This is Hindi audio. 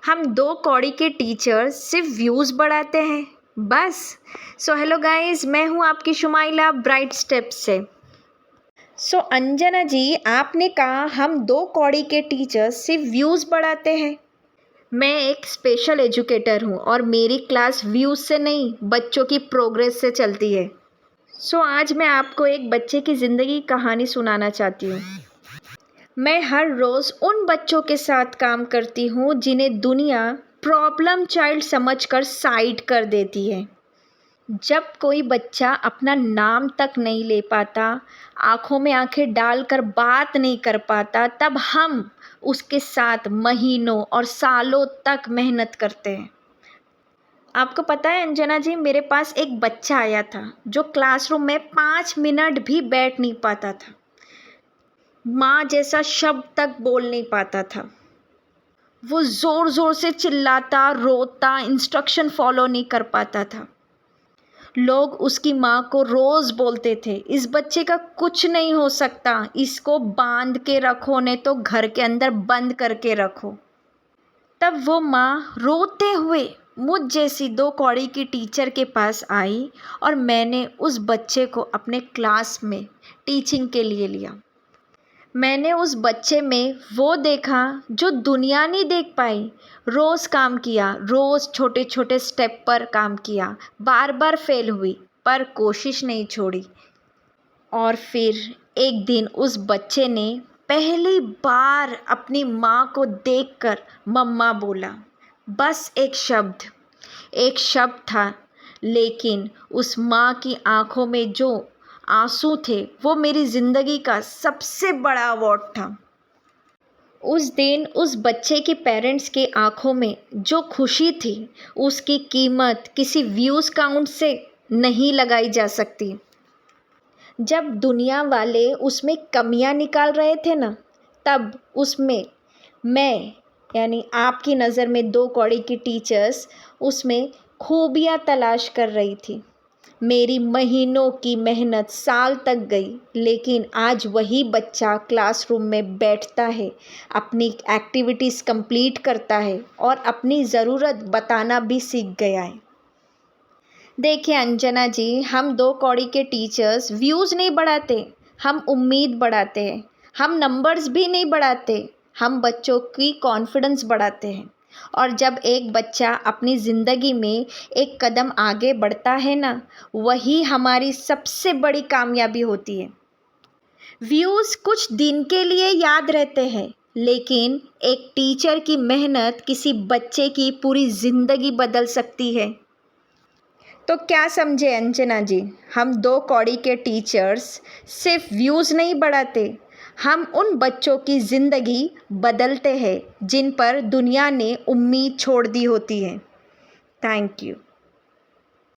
हम दो कौड़ी के टीचर्स सिर्फ व्यूज़ बढ़ाते हैं बस। सो हेलो गाइस, मैं हूँ आपकी शुमाइला ब्राइट स्टेप्स से। सो अंजना जी, आपने कहा हम दो कौड़ी के टीचर्स सिर्फ व्यूज़ बढ़ाते हैं। मैं एक स्पेशल एजुकेटर हूँ और मेरी क्लास व्यूज़ से नहीं, बच्चों की प्रोग्रेस से चलती है। सो आज मैं आपको एक बच्चे की ज़िंदगी की कहानी सुनाना चाहती हूँ। मैं हर रोज़ उन बच्चों के साथ काम करती हूँ जिन्हें दुनिया प्रॉब्लम चाइल्ड समझकर साइड कर देती है। जब कोई बच्चा अपना नाम तक नहीं ले पाता, आँखों में आँखें डालकर बात नहीं कर पाता, तब हम उसके साथ महीनों और सालों तक मेहनत करते हैं। आपको पता है अंजना जी, मेरे पास एक बच्चा आया था जो क्लासरूम में 5 मिनट भी बैठ नहीं पाता था। माँ जैसा शब्द तक बोल नहीं पाता था। वो ज़ोर ज़ोर से चिल्लाता, रोता, इंस्ट्रक्शन फॉलो नहीं कर पाता था। लोग उसकी माँ को रोज़ बोलते थे, इस बच्चे का कुछ नहीं हो सकता, इसको बांध के रखो, नहीं तो घर के अंदर बंद करके रखो। तब वो माँ रोते हुए मुझ जैसी दो कौड़ी की टीचर के पास आई और मैंने उस बच्चे को अपने क्लास में टीचिंग के लिए लिया। मैंने उस बच्चे में वो देखा जो दुनिया नहीं देख पाई। रोज़ काम किया, रोज़ छोटे छोटे स्टेप पर काम किया, बार बार फेल हुई पर कोशिश नहीं छोड़ी। और फिर एक दिन उस बच्चे ने पहली बार अपनी माँ को देखकर मम्मा बोला। बस एक शब्द था, लेकिन उस माँ की आँखों में जो आंसू थे वो मेरी ज़िंदगी का सबसे बड़ा अवार्ड था। उस दिन उस बच्चे के पेरेंट्स के आँखों में जो खुशी थी, उसकी कीमत किसी व्यूज़ काउंट से नहीं लगाई जा सकती। जब दुनिया वाले उसमें कमियां निकाल रहे थे ना, तब उसमें मैं यानी आपकी नज़र में दो कौड़ी की टीचर्स उसमें खूबियां तलाश कर रही थी। मेरी महीनों की मेहनत साल तक गई, लेकिन आज वही बच्चा क्लासरूम में बैठता है, अपनी एक्टिविटीज़ कंप्लीट करता है और अपनी ज़रूरत बताना भी सीख गया है। देखिए अंजना जी, हम दो कौड़ी के टीचर्स व्यूज़ नहीं बढ़ाते, हम उम्मीद बढ़ाते हैं। हम नंबर्स भी नहीं बढ़ाते, हम बच्चों की कॉन्फिडेंस बढ़ाते हैं। और जब एक बच्चा अपनी ज़िंदगी में एक कदम आगे बढ़ता है ना, वही हमारी सबसे बड़ी कामयाबी होती है। व्यूज़ कुछ दिन के लिए याद रहते हैं, लेकिन एक टीचर की मेहनत किसी बच्चे की पूरी ज़िंदगी बदल सकती है। तो क्या समझे अंजना जी, हम दो कौड़ी के टीचर्स सिर्फ व्यूज़ नहीं बढ़ाते, हम उन बच्चों की ज़िंदगी बदलते हैं जिन पर दुनिया ने उम्मीद छोड़ दी होती है। Thank you.